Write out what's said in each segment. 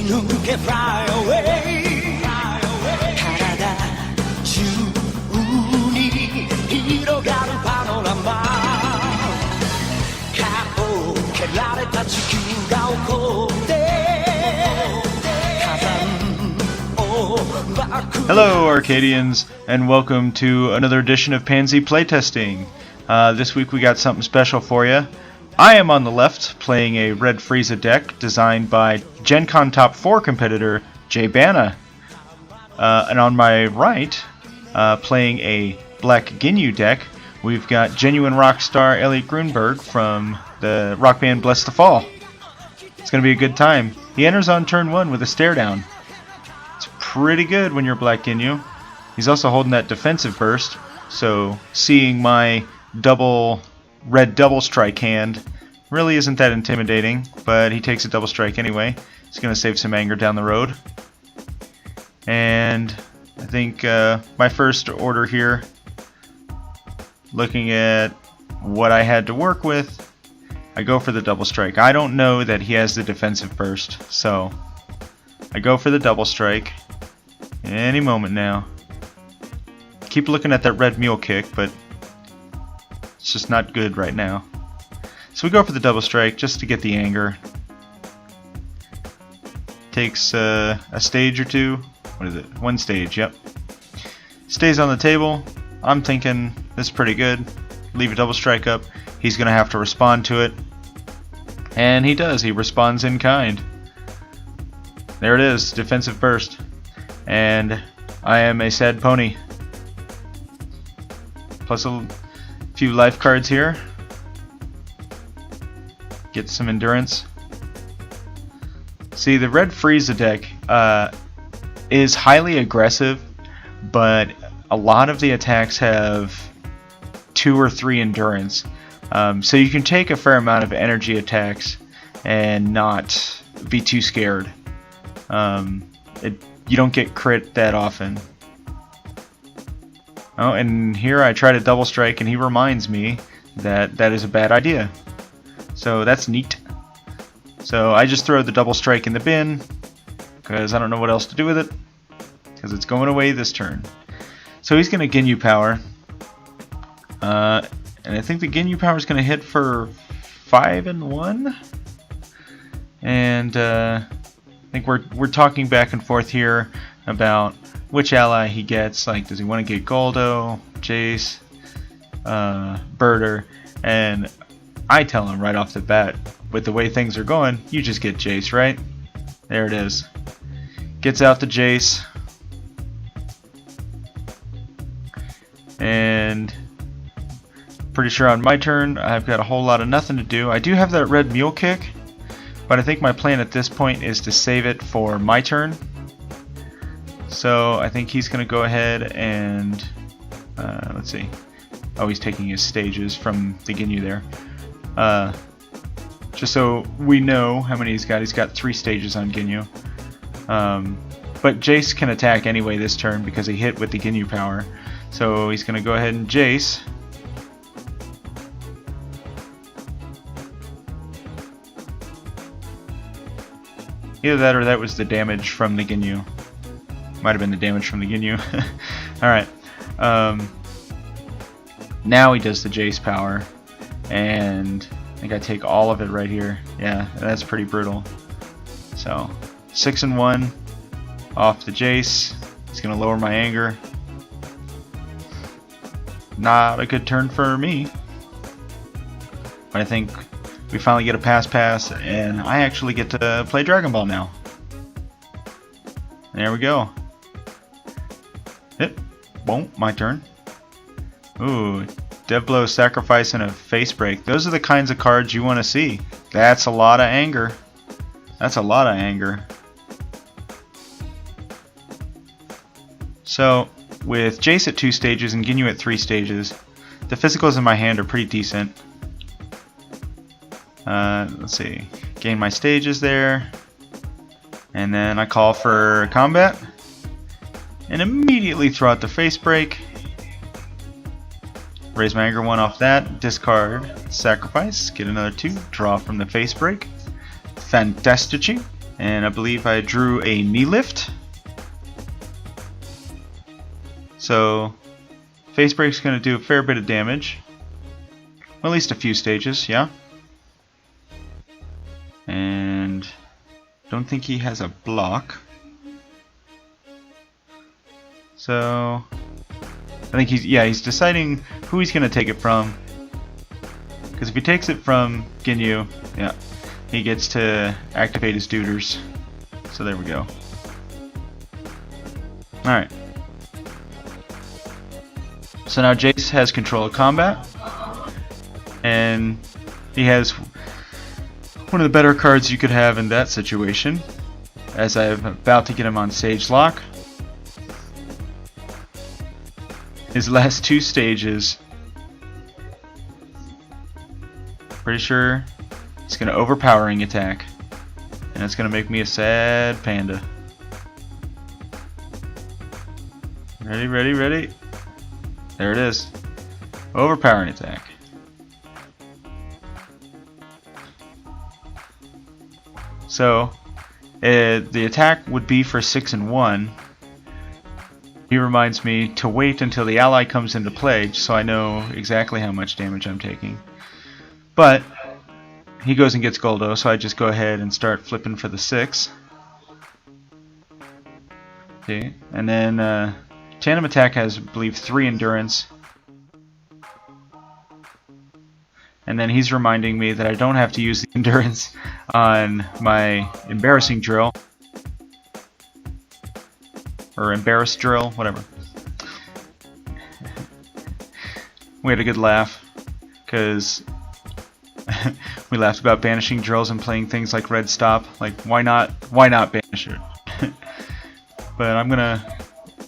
nuke fly away 体中に広がるパノラマ顔を蹴られた地球が起こって Hello Arcadians, and welcome to another edition of PanZ Playtesting. This week we got something special for you. I am on the left playing a red Frieza deck designed by Gen Con Top 4 competitor Jay Banna. And on my right, playing a black Ginyu deck, we've got genuine rockstar Elliot Gruenberg from the rock band Bless the Fall. It's going to be a good time. He enters on turn 1 with a stare down. It's pretty good when you're black Ginyu. He's also holding that defensive burst, so seeing my red double strike hand really isn't that intimidating, but he takes a double strike anyway. He's going to save some anger down the road. And I think my first order here, looking at what I had to work with, I go for the double strike. I don't know that he has the defensive burst, so I go for the double strike any moment now. Keep looking at that red mule kick, but it's just not good right now. So we go for the double strike just to get the anger. Takes a stage or two. What is it? One stage, yep. Stays on the table. I'm thinking this is pretty good. Leave a double strike up. He's going to have to respond to it. And he does. He responds in kind. There it is, defensive burst. And I am a sad pony. Plus a few life cards here. Get some endurance. See, the red Frieza deck is highly aggressive, but a lot of the attacks have 2 or 3 endurance. So you can take a fair amount of energy attacks and not be too scared. You don't get crit that often. Oh, and here I try to double strike and he reminds me that that is a bad idea. So that's neat. So I just throw the double strike in the bin because I don't know what else to do with it, because it's going away this turn. So he's going to Ginyu power. And I think the Ginyu power is going to hit for 5 and 1. And I think we're talking back and forth here about which ally he gets. Like, does he want to get Goldo, Jace, Birder? And I tell him right off the bat, with the way things are going, you just get Jace, right? There it is. Gets out the Jace. And pretty sure on my turn, I've got a whole lot of nothing to do. I do have that red mule kick, but I think my plan at this point is to save it for my turn. So I think he's going to go ahead and let's see. Oh, he's taking his stages from the Ginyu there. Just so we know how many he's got. He's got 3 stages on Ginyu. But Jace can attack anyway this turn because he hit with the Ginyu power. So he's going to go ahead and Jace. Either that or that was the damage from the Ginyu. Might have been the damage from the Ginyu. Alright. Now he does the Jace power. And I think I take all of it right here. Yeah, that's pretty brutal. So, 6 and 1 off the Jace. It's going to lower my anger. Not a good turn for me. But I think we finally get a pass, and I actually get to play Dragon Ball now. There we go. Yep. Boom, my turn. Ooh, Dev Blow, Sacrifice, and a Face Break. Those are the kinds of cards you want to see. That's a lot of anger. That's a lot of anger. So, with Jace at 2 stages and Ginyu at 3 stages, the physicals in my hand are pretty decent. Let's see. Gain my stages there. And then I call for combat. And immediately throw out the Face Break. Raise my anger 1 off that. Discard. Sacrifice. Get another 2. Draw from the Face Break. Fantastici. And I believe I drew a knee lift. So face break's going to do a fair bit of damage. Well, at least a few stages, yeah. And don't think he has a block. So I think he's deciding who he's going to take it from. Because if he takes it from Ginyu, yeah, he gets to activate his duders. So there we go. Alright. So now Jace has control of combat. And he has one of the better cards you could have in that situation. As I'm about to get him on stage lock. His last two stages. Pretty sure it's going to overpowering attack. And it's going to make me a sad panda. Ready, ready, ready. There it is. Overpowering attack. So, the attack would be for 6 and 1. He reminds me to wait until the ally comes into play so I know exactly how much damage I'm taking. But he goes and gets Goldo, so I just go ahead and start flipping for the 6. Okay, and then Tandem Attack has, I believe, 3 endurance. And then he's reminding me that I don't have to use the endurance on my embarrassing drill. Or embarrassed drill, whatever. We had a good laugh, because we laughed about banishing drills and playing things like Red Stop. Like, why not banish it? But I'm gonna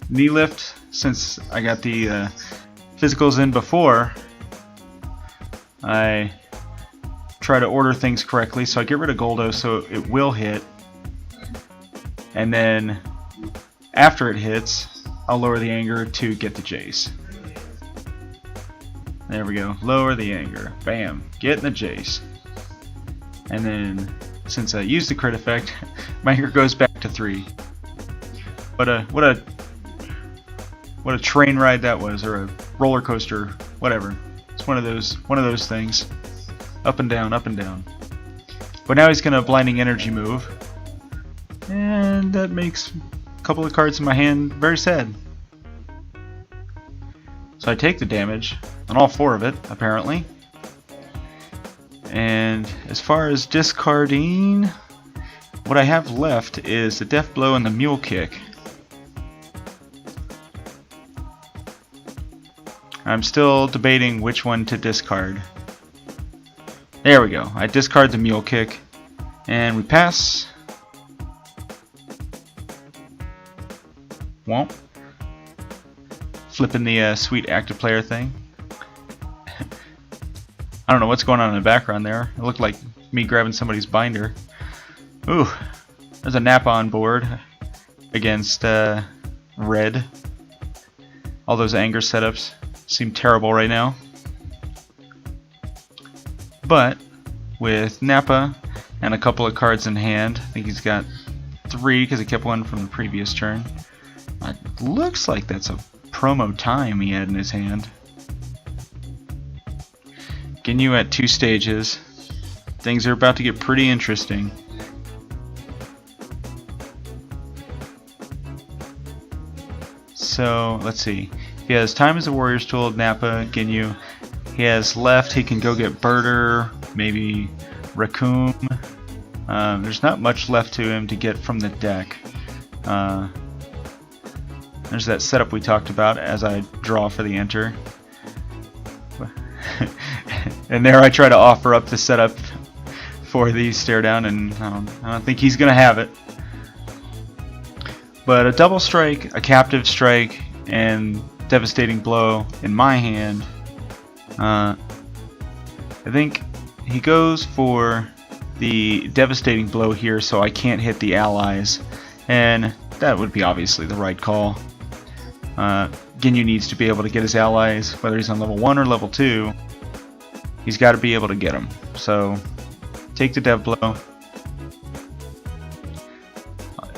knee lift, since I got the physicals in before. I try to order things correctly, so I get rid of Goldo so it will hit. And then after it hits, I'll lower the anger to get the Jace. There we go. Lower the anger. Bam. Get in the Jace. And then, since I used the crit effect, my anger goes back to 3. What a train ride that was, or a roller coaster, whatever. It's one of those things. Up and down, up and down. But now he's gonna blinding energy move, and that makes a couple of cards in my hand very sad. So I take the damage on all 4 of it, apparently. And as far as discarding, what I have left is the Death Blow and the Mule Kick. I'm still debating which one to discard. There we go. I discard the Mule Kick, and we pass. Womp. Flipping the sweet active player thing. I don't know what's going on in the background there. It looked like me grabbing somebody's binder. Ooh, there's a Nappa on board against Red. All those anger setups seem terrible right now. But with Nappa and a couple of cards in hand, I think he's got 3 because he kept one from the previous turn. It looks like that's a promo time he had in his hand. Ginyu at 2 stages. Things are about to get pretty interesting. So let's see. He has Time as a Warrior's Tool, Nappa, Ginyu. He has left, he can go get Birder, maybe Raccoon. There's not much left to him to get from the deck. There's that setup we talked about as I draw for the enter. And there I try to offer up the setup for the stare down, and I don't think he's going to have it. But a double strike, a captive strike, and devastating blow in my hand. I think he goes for the devastating blow here so I can't hit the allies, and that would be obviously the right call. Ginyu needs to be able to get his allies, whether he's on level 1 or level 2. He's got to be able to get them. So take the dev blow.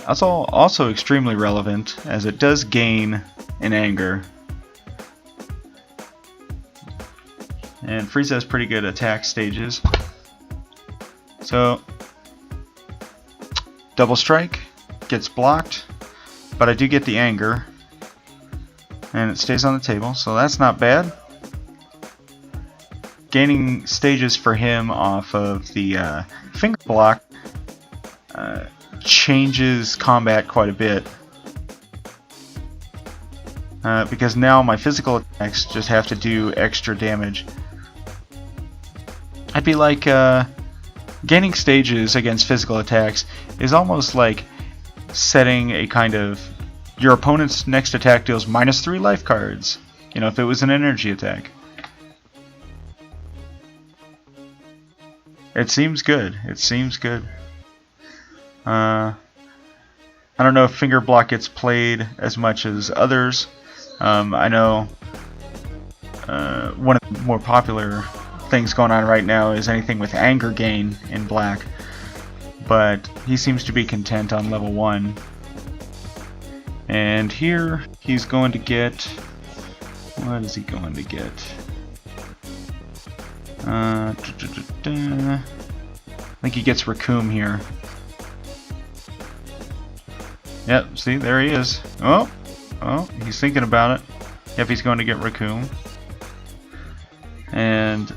That's also extremely relevant, as it does gain in anger. And Frieza has pretty good attack stages. So, double strike gets blocked, but I do get the anger, and it stays on the table, so that's not bad. Gaining stages for him off of the finger block changes combat quite a bit, because now my physical attacks just have to do extra damage. I'd be like, gaining stages against physical attacks is almost like setting a kind of, your opponent's next attack deals -3 life cards, you know, if it was an energy attack. It seems good. It seems good. I don't know if finger block gets played as much as others. I know one of the more popular things going on right now is anything with anger gain in black, but he seems to be content on level 1. And here he's going to get, what is he going to get? I think he gets Raccoon here. Yep, see, there he is. Oh, he's thinking about it. Yep, he's going to get Raccoon. And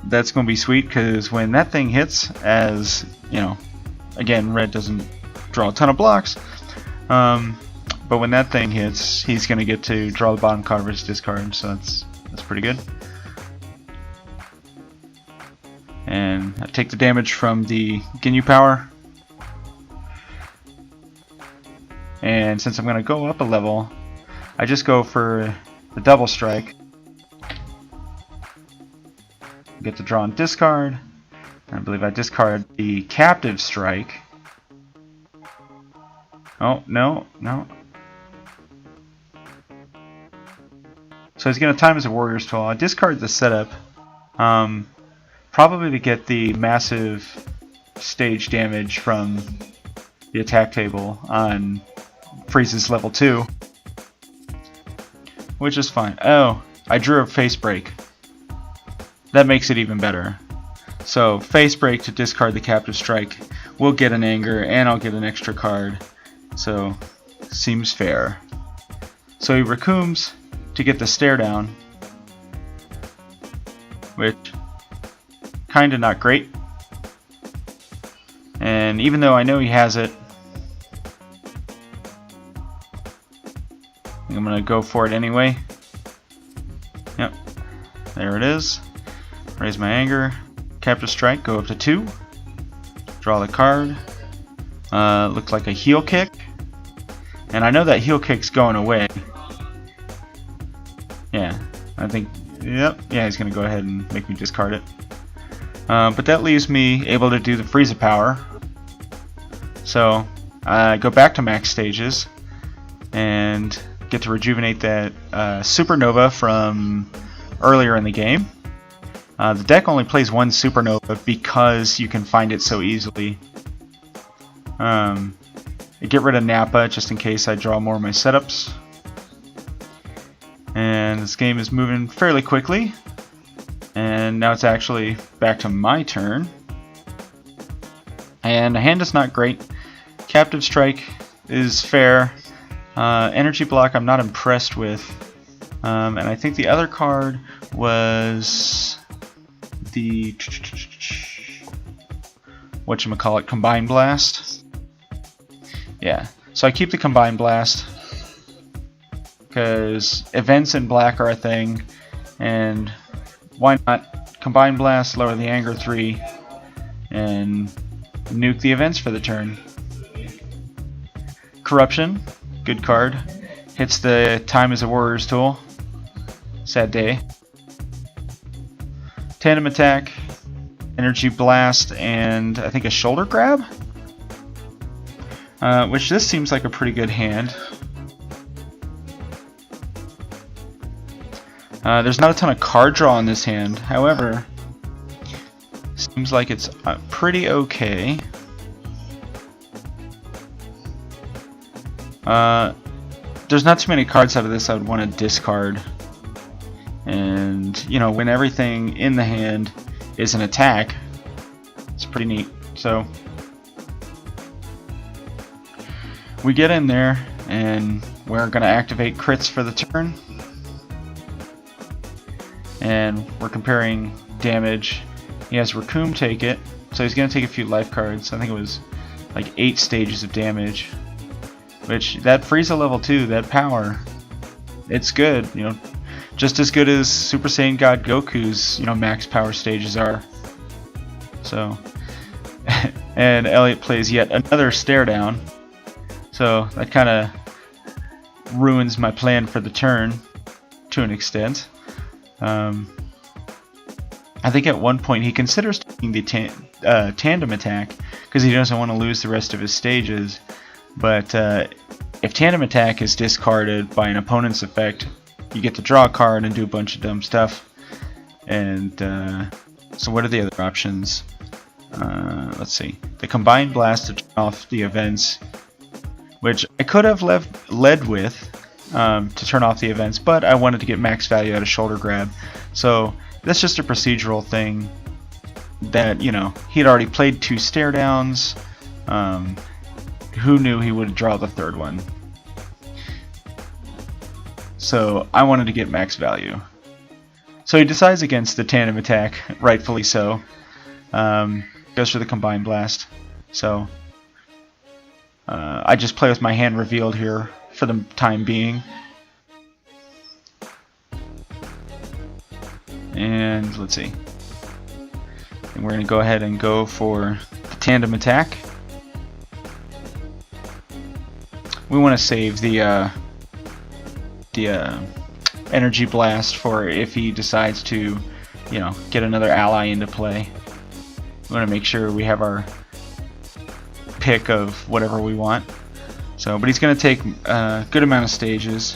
that's going to be sweet, because when that thing hits, as, you know, again, red doesn't draw a ton of blocks, but when that thing hits, he's going to get to draw the bottom card of his discard, so that's pretty good. And I take the damage from the Ginyu power. And since I'm going to go up a level, I just go for the double strike. Get to draw and discard. I believe I discard the captive strike. Oh, no. So he's going to time as a warrior's tool. I discard the setup. Probably to get the massive stage damage from the attack table on Frieza's level 2. Which is fine. Oh, I drew a face break. That makes it even better. So, face break to discard the captive strike. We'll get an anger, and I'll get an extra card. So, seems fair. So he Raccoons to get the stare down, which kinda not great. And even though I know he has it, I'm gonna go for it anyway. Yep, there it is. Raise my anger. Captive strike, go up to 2. Draw the card. Looks like a heel kick. And I know that heel kick's going away. Yeah, I think, yep, yeah, he's gonna go ahead and make me discard it. But that leaves me able to do the Frieza power. So, I go back to max stages and get to rejuvenate that supernova from earlier in the game. The deck only plays one supernova because you can find it so easily. I get rid of Nappa just in case I draw more of my setups. And this game is moving fairly quickly. And now it's actually back to my turn. And the hand is not great. Captive strike is fair. Energy block I'm not impressed with. And I think the other card was the whatchamacallit, Combine Blast. Yeah, so I keep the Combine Blast because events in black are a thing, and why not Combine Blast, lower the anger 3, and nuke the events for the turn. Corruption, good card. Hits the time as a warrior's tool. Sad day. Tandem attack, energy blast, and I think a shoulder grab? Which this seems like a pretty good hand. There's not a ton of card draw in this hand, however, seems like it's pretty okay. There's not too many cards out of this I would want to discard. And, you know, when everything in the hand is an attack, it's pretty neat. So, we get in there, and we're going to activate crits for the turn. And we're comparing damage. He has Raccoon take it, so he's going to take a few life cards. I think it was like 8 stages of damage. Which, that Frieza level 2, that power, it's good, you know. Just as good as Super Saiyan God Goku's, you know, max power stages are. So, and Elliot plays yet another stare down. So that kind of ruins my plan for the turn to an extent. I think at one point he considers taking the tandem attack because he doesn't want to lose the rest of his stages. But if tandem attack is discarded by an opponent's effect, you get to draw a card and do a bunch of dumb stuff. And so what are the other options? Let's see. The Combined Blast to turn off the events, which I could have led with to turn off the events, but I wanted to get max value out of Shoulder Grab. So that's just a procedural thing that, you know, he'd already played 2 stare downs. Who knew he would draw the 3rd one? So I wanted to get max value. So he decides against the tandem attack, rightfully so. Goes for the Combined Blast. So I just play with my hand revealed here for the time being. And let's see. And we're going to go ahead and go for the tandem attack. We want to save the energy blast for if he decides to, you know, get another ally into play. We want to make sure we have our pick of whatever we want. So, but he's going to take a good amount of stages,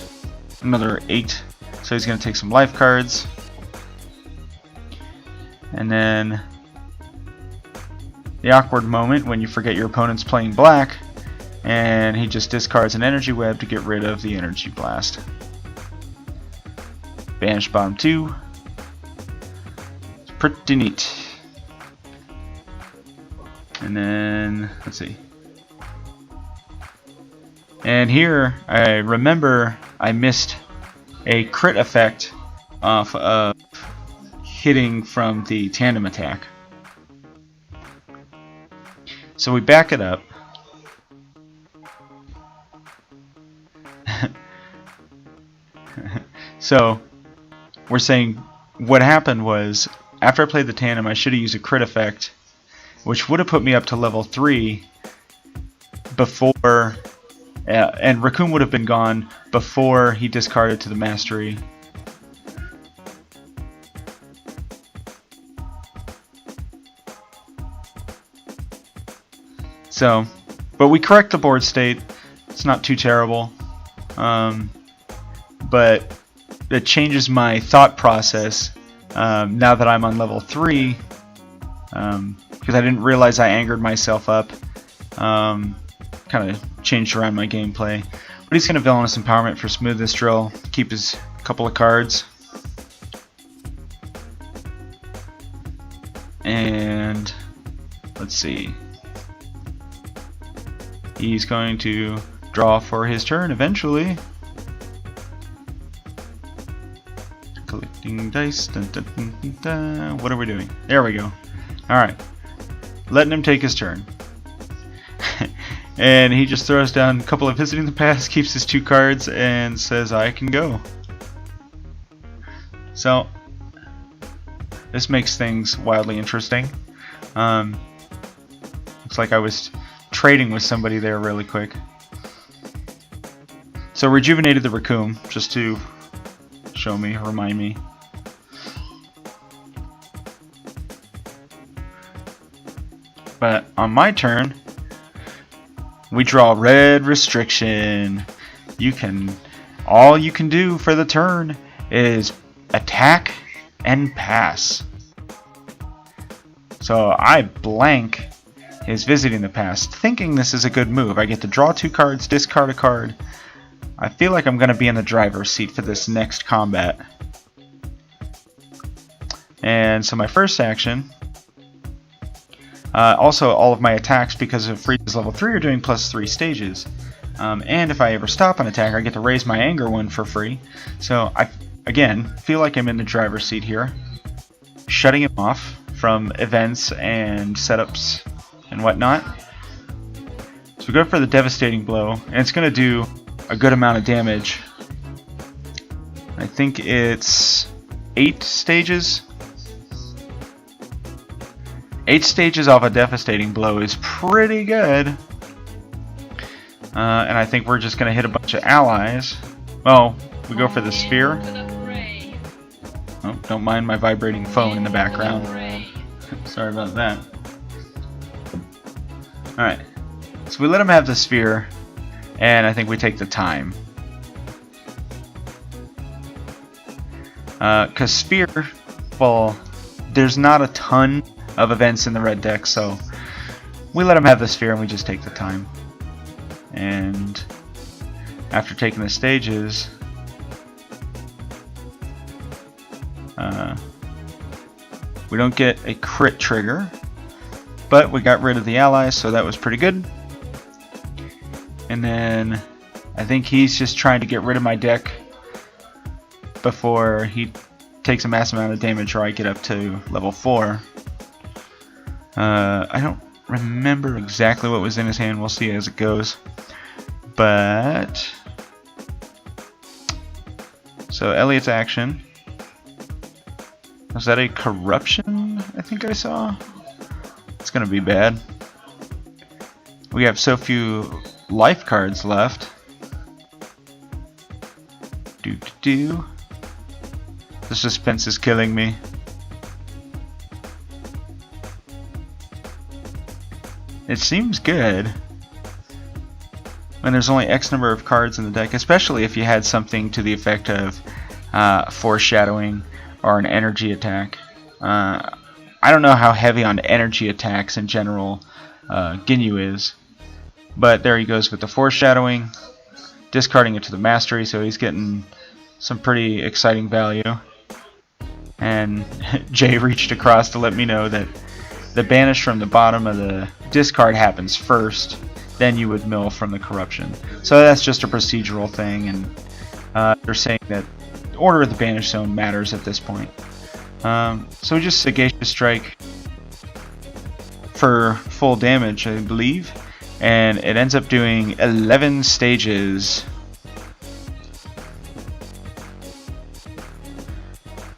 another 8. So he's going to take some life cards, and then the awkward moment when you forget your opponent's playing black, and he just discards an energy web to get rid of the energy blast. Banish bottom 2. It's pretty neat. And then, let's see. And here, I remember I missed a crit effect off of hitting from the tandem attack. So we back it up. So we're saying what happened was after I played the tandem, I should have used a crit effect, which would have put me up to level 3 before, and Raccoon would have been gone before he discarded to the mastery. So, but we correct the board state. It's not too terrible, but it changes my thought process now that I'm on level 3, because I didn't realize I angered myself up. Kind of changed around my gameplay. But he's going to Villainous Empowerment for Smoothest Drill, keep his couple of cards. And let's see. He's going to draw for his turn eventually. Collecting dice. Dun, dun, dun, dun, dun. What are we doing? There we go. Alright. Letting him take his turn. And he just throws down a couple of Visiting the Past, keeps his 2 cards, and says, I can go. So, this makes things wildly interesting. Looks like I was trading with somebody there really quick. So rejuvenated the Raccoon, just to show me, remind me. But on my turn, we draw Red Restriction. All you can do for the turn is attack and pass. So I blank is visiting the past, thinking this is a good move. I get to draw 2 cards, discard a card. I feel like I'm going to be in the driver's seat for this next combat. And so my first action, also all of my attacks because of Frieza's level 3 are doing +3 stages. And if I ever stop an attack, I get to raise my anger 1 for free. So I, again, feel like I'm in the driver's seat here, shutting him off from events and setups and whatnot. So we go for the devastating blow, and it's going to do a good amount of damage. I think it's 8 stages. 8 stages off a devastating blow is pretty good. And I think we're just going to hit a bunch of allies. Oh, we go for the sphere. Oh, don't mind my vibrating phone in the background. Sorry about that. Alright, so we let him have the sphere, and I think we take the time. Because sphere, well, there's not a ton of events in the red deck, so we let him have the sphere and we just take the time. And after taking the stages, we don't get a crit trigger, but we got rid of the allies, so that was pretty good. And then I think he's just trying to get rid of my deck before he takes a massive amount of damage or I get up to level 4. I don't remember exactly what was in his hand. We'll see as it goes. But so Elliot's action. Was that a corruption? I think I saw. It's gonna be bad. We have so few life cards left. The suspense is killing me. It seems good when there's only X number of cards in the deck, especially if you had something to the effect of foreshadowing or an energy attack. I don't know how heavy on energy attacks in general Ginyu is, but there he goes with the foreshadowing, discarding it to the mastery, so he's getting some pretty exciting value. And Jay reached across to let me know that the banish from the bottom of the discard happens first, then you would mill from the corruption. So that's just a procedural thing, and they're saying that the order of the banish zone matters at this point. So we just Sagacious Strike for full damage, I believe, and it ends up doing 11 stages.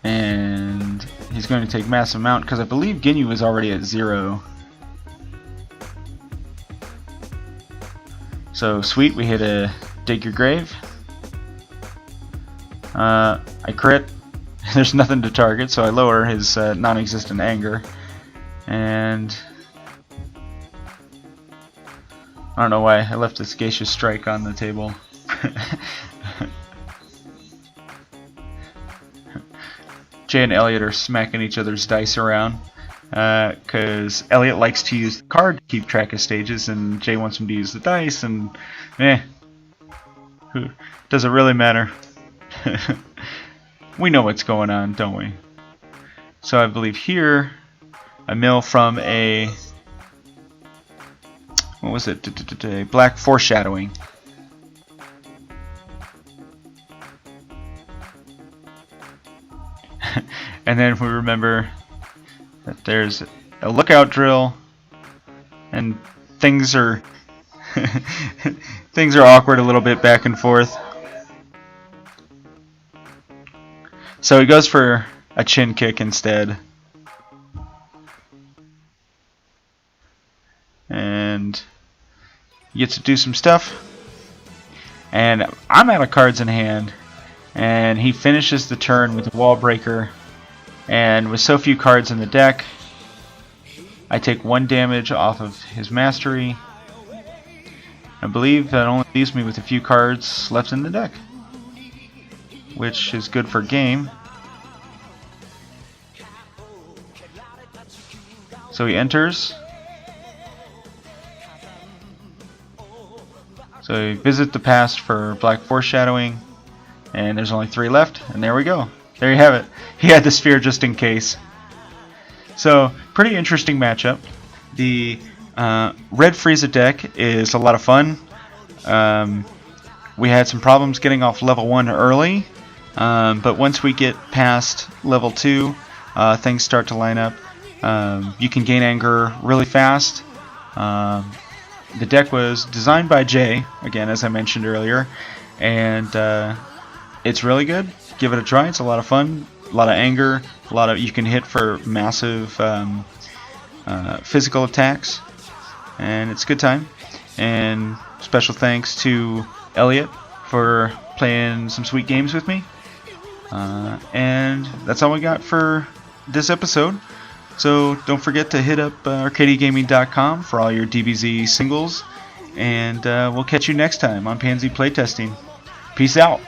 And he's going to take massive amount because I believe Ginyu is already at 0. So sweet, we hit a Dig Your Grave. I crit. There's nothing to target, so I lower his non-existent anger. And I don't know why I left the Sagacious Strike on the table. Jay and Elliot are smacking each other's dice around because Elliot likes to use the card to keep track of stages, and Jay wants him to use the dice, and does it really matter? We know what's going on, don't we? So I believe here I mill from a, what was it? Black Foreshadowing. And then we remember that there's a lookout drill, and things are things are awkward a little bit back and forth. So he goes for a chin kick instead. And he gets to do some stuff. And I'm out of cards in hand. And he finishes the turn with a wall breaker. And with so few cards in the deck, I take 1 damage off of his mastery. I believe that only leaves me with a few cards left in the deck, which is good for game. So he enters, So you visit the past for black foreshadowing, and there's only 3 left, and there we go. There you have it. He had the sphere just in case. So, pretty interesting matchup. The red Frieza deck is a lot of fun. We had some problems getting off level 1 early, but once we get past level 2, things start to line up. You can gain anger really fast. The deck was designed by Jay, again, as I mentioned earlier, and it's really good. Give it a try. It's a lot of fun, a lot of anger, you can hit for massive physical attacks, and it's a good time. And special thanks to Elliot for playing some sweet games with me. And that's all we got for this episode. So don't forget to hit up arcadiagaming.com for all your DBZ singles, and we'll catch you next time on PanZ Playtesting. Peace out.